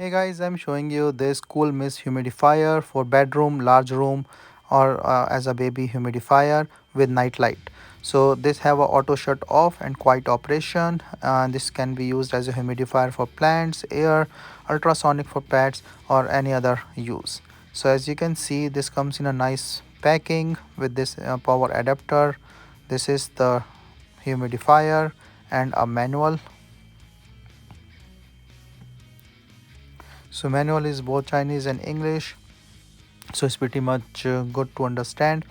Hey guys, I'm showing you this cool mist humidifier for bedroom, large room, or as a baby humidifier with night light. So this have a auto shut off and quiet operation. This can be used as a humidifier for plants, air, ultrasonic for pets, or any other use. So as you can see, this comes in a nice packing with this power adapter. This is the humidifier and a manual. So manual is both Chinese and English, so it's pretty much good to understand.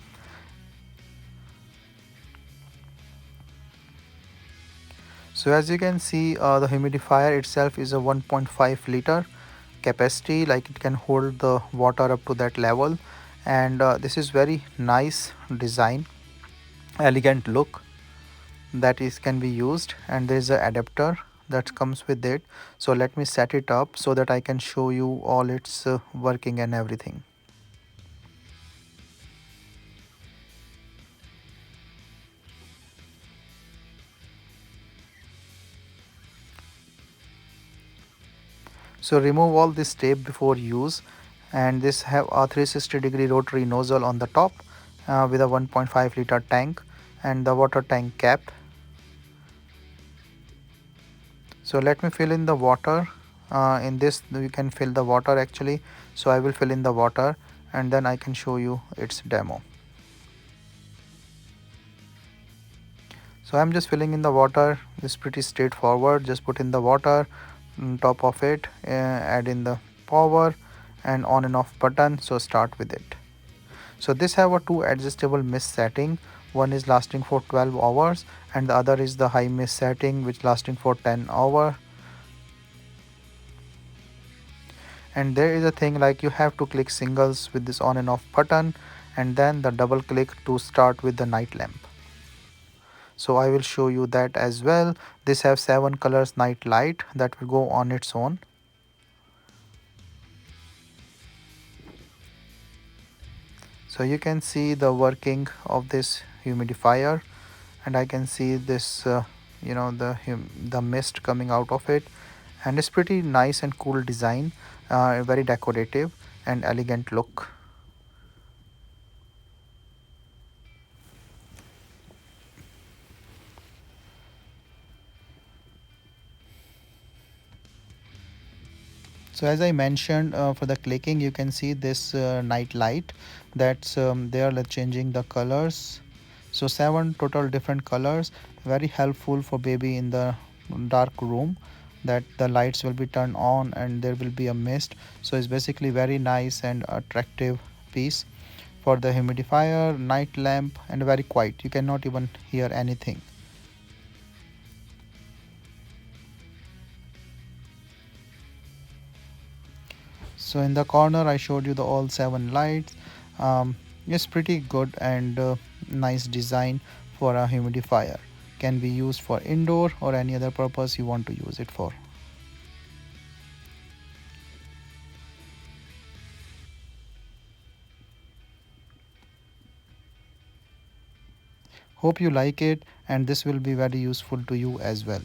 So as you can see, the humidifier itself is a 1.5 liter capacity, like it can hold the water up to that level. And this is very nice design, elegant look that is can be used, and there is a adapter that comes with it. So let me set it up so that I can show you all its working and everything. So remove all this tape before use, and this have a 360-degree rotary nozzle on the top with a 1.5 liter tank and the water tank cap. So let me fill in the water. In this you can fill the water actually, so I will fill in the water and then I can show you its demo. So I'm just filling in the water. It's pretty straightforward. Just put in the water on top of it, add in the power and on and off button. So start with it. So this have a two adjustable mist setting. One is lasting for 12 hours and the other is the high mist setting, which lasting for 10 hours. And there is a thing like you have to click singles with this on and off button, and then the double click to start with the night lamp. So I will show you that as well. This have 7 colors night light that will go on its own. So you can see the working of this humidifier, and I can see this the mist coming out of it, and it's pretty nice and cool design, very decorative and elegant look. So as I mentioned, for the clicking you can see this night light that's they are like changing the colors. So 7 total different colors, very helpful for baby in the dark room, that the lights will be turned on and there will be a mist. So it's basically very nice and attractive piece for the humidifier, night lamp, and very quiet, you cannot even hear anything. So in the corner I showed you the all 7 lights. It's pretty good and nice design for a humidifier, can be used for indoor or any other purpose you want to use it for. Hope you like it, and this will be very useful to you as well.